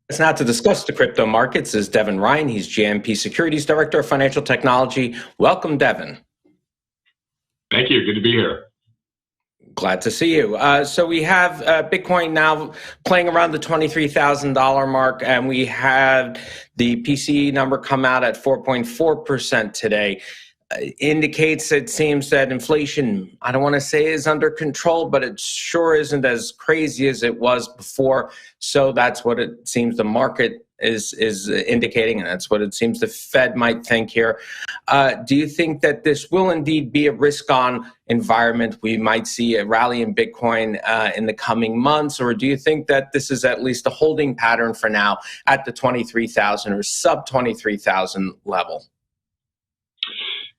It's now to discuss the crypto markets is Devin Ryan. He's GMP Securities Director of Financial Technology. Welcome, Devin. Thank you. Good to be here. Glad to see you. So we have Bitcoin now playing around the $23,000 mark, and we had the PCE number come out at 4.4% today. Indicates, it seems, that inflation, I don't want to say is under control, but it sure isn't as crazy as it was before. So that's what it seems the market is indicating, and that's what it seems the Fed might think here. Do you think that this will indeed be a risk-on environment? We might see a rally in Bitcoin in the coming months, or do you think that this is at least a holding pattern for now at the 23,000 or sub 23,000 level?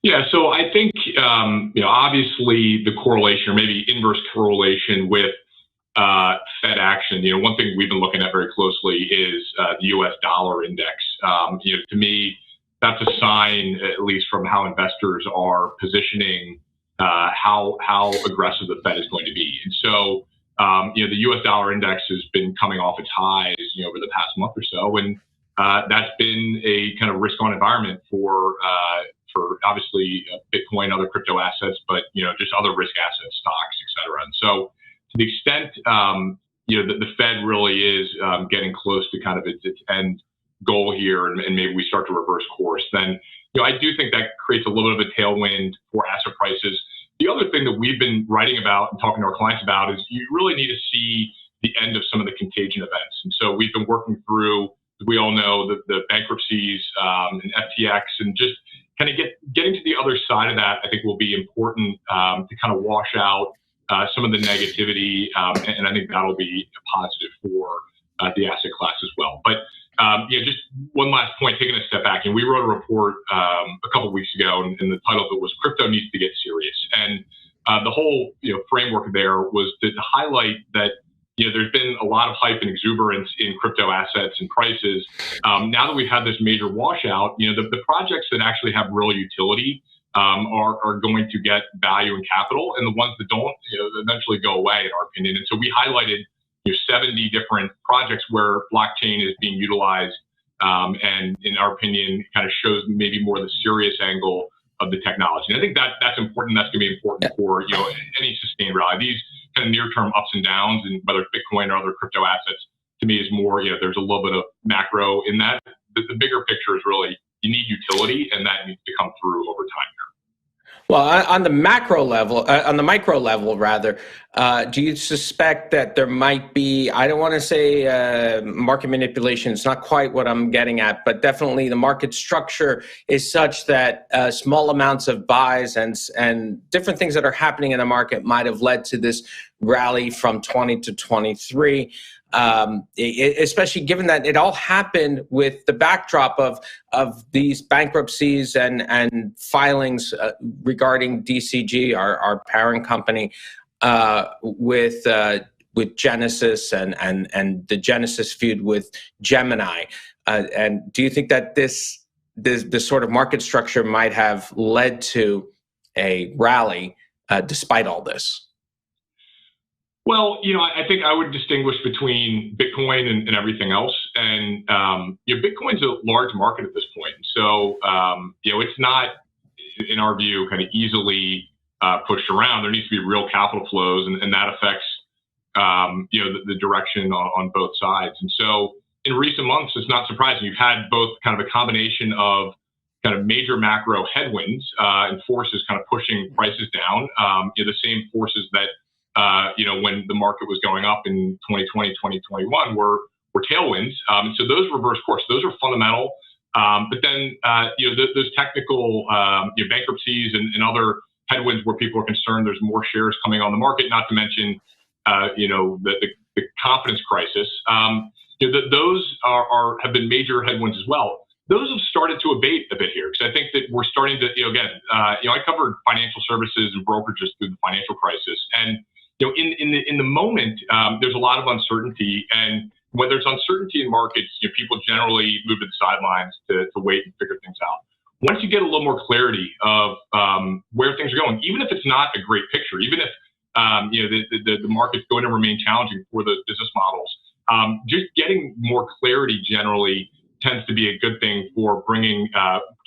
Yeah, so I think, obviously the correlation, or maybe inverse correlation with Fed action, one thing we've been looking at very closely is the US dollar index. To me, that's a sign, at least from how investors are positioning how aggressive the Fed is going to be. And so, the US dollar index has been coming off its highs, over the past month or so. And that's been a kind of risk-on environment for obviously Bitcoin, other crypto assets, but just other risk assets, stocks, et cetera. And so, to the extent the Fed really is getting close to kind of its end goal here, and maybe we start to reverse course, then I do think that creates a little bit of a tailwind for asset prices. The other thing that we've been writing about and talking to our clients about is you really need to see the end of some of the contagion events. And so we've been working through, as we all know, the bankruptcies and FTX, and just kind of getting to the other side of that, I think will be important to kind of wash out some of the negativity, and I think that'll be a positive for the asset class as well. But just one last point, taking a step back, and we wrote a report a couple of weeks ago, and the title of it was "Crypto Needs to Get Serious," and the whole framework there was to highlight that there's been a lot of hype and exuberance in crypto assets and prices. Now that we've had this major washout, the projects that actually have real utility are going to get value and capital, and the ones that don't, eventually go away, in our opinion. And so we highlighted 70 different projects where blockchain is being utilized, and in our opinion, kind of shows maybe more the serious angle of the technology. And I think that's important. That's going to be important for any sustained rally. These kind of near-term ups and downs, and whether it's Bitcoin or other crypto assets, to me is more, there's a little bit of macro in that. The bigger picture is really you need utility, and that needs to come through over time here. Well, on the macro level, on the micro level, rather, do you suspect that there might be, I don't want to say market manipulation, it's not quite what I'm getting at, but definitely the market structure is such that small amounts of buys and different things that are happening in the market might have led to this rally from 20 to 23? Especially given that it all happened with the backdrop of these bankruptcies and filings regarding DCG, our parent company, with Genesis and the Genesis feud with Gemini. And do you think that this sort of market structure might have led to a rally despite all this? Well, I think I would distinguish between Bitcoin and everything else. And, Bitcoin's a large market at this point. So, it's not, in our view, kind of easily pushed around. There needs to be real capital flows, and that affects, the direction on both sides. And so in recent months, it's not surprising. You've had both kind of a combination of kind of major macro headwinds and forces kind of pushing prices down, the same forces that when the market was going up in 2020, 2021 were tailwinds. So those reverse course, those are fundamental. But then, those technical bankruptcies and other headwinds where people are concerned there's more shares coming on the market, not to mention, the confidence crisis. Those have been major headwinds as well. Those have started to abate a bit here, because I think that we're starting to, I covered financial services and brokerages through the financial crisis. And in the moment, there's a lot of uncertainty, and when there's uncertainty in markets, people generally move to the sidelines to wait and figure things out. Once you get a little more clarity of where things are going, even if it's not a great picture, even if the market's going to remain challenging for those business models, just getting more clarity generally tends to be a good thing for bringing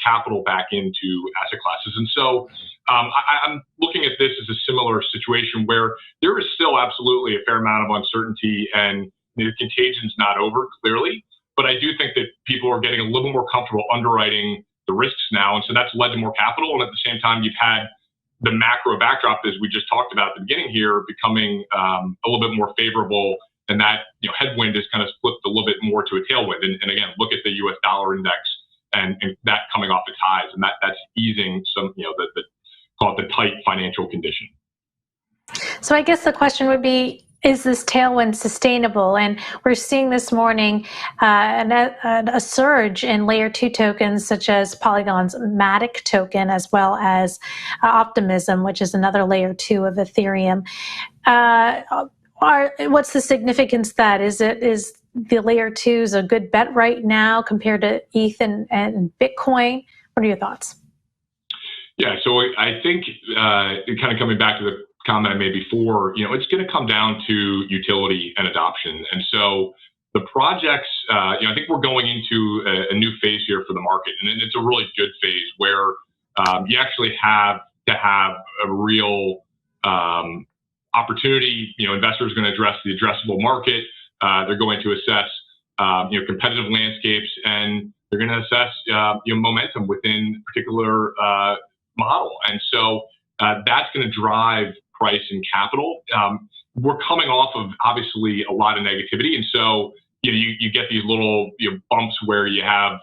capital back into asset classes. And so I'm looking at this as a similar situation where there is still absolutely a fair amount of uncertainty, and the contagion's not over, clearly. But I do think that people are getting a little more comfortable underwriting the risks now, and so that's led to more capital. And at the same time, you've had the macro backdrop, as we just talked about at the beginning here, becoming a little bit more favorable, and that headwind has kind of flipped a little bit more to a tailwind. And again, look at the U.S. dollar index and that coming off its highs, and that's easing some the call it the tight financial condition. So I guess the question would be, is this tailwind sustainable? And we're seeing this morning a surge in layer 2 tokens such as Polygon's Matic token, as well as Optimism, which is another layer 2 of Ethereum. What's the significance of that? Is the layer 2s a good bet right now compared to ETH and Bitcoin? What are your thoughts? Yeah, so I think kind of coming back to the comment I made before, it's going to come down to utility and adoption. And so the projects, I think we're going into a new phase here for the market, and it's a really good phase where you actually have to have a real opportunity. Investors are going to address the addressable market. They're going to assess, competitive landscapes, and they're going to assess, momentum within a particular model. And so that's going to drive price and capital. We're coming off of obviously a lot of negativity, and so you get these little bumps where you have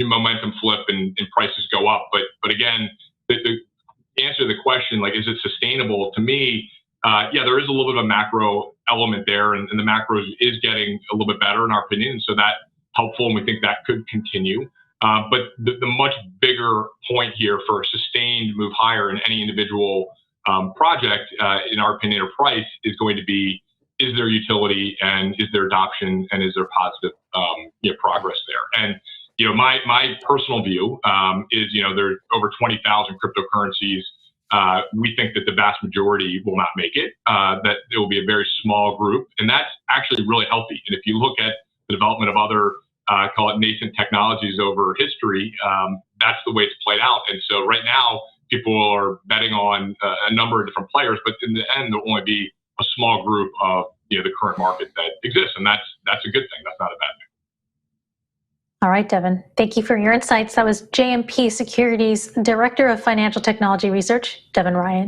momentum flip and prices go up. But again, the answer to the question, like, is it sustainable? To me, yeah, there is a little bit of a macro element there, and the macro is getting a little bit better in our opinion, so that's helpful, and we think that could continue. But the much bigger point here for a sustained move higher in any individual project, in our opinion, or price, is going to be, is there utility, and is there adoption, and is there positive progress there? And my personal view is there are over 20,000 cryptocurrencies. We think that the vast majority will not make it, that it will be a very small group, and that's actually really healthy. And if you look at the development of other call it nascent technologies over history, that's the way it's played out. And so right now, people are betting on a number of different players, but in the end, there'll only be a small group of the current market that exists, and that's a good thing. That's not a bad thing. All right, Devin, thank you for your insights. That was JMP Securities Director of Financial Technology Research, Devin Ryan.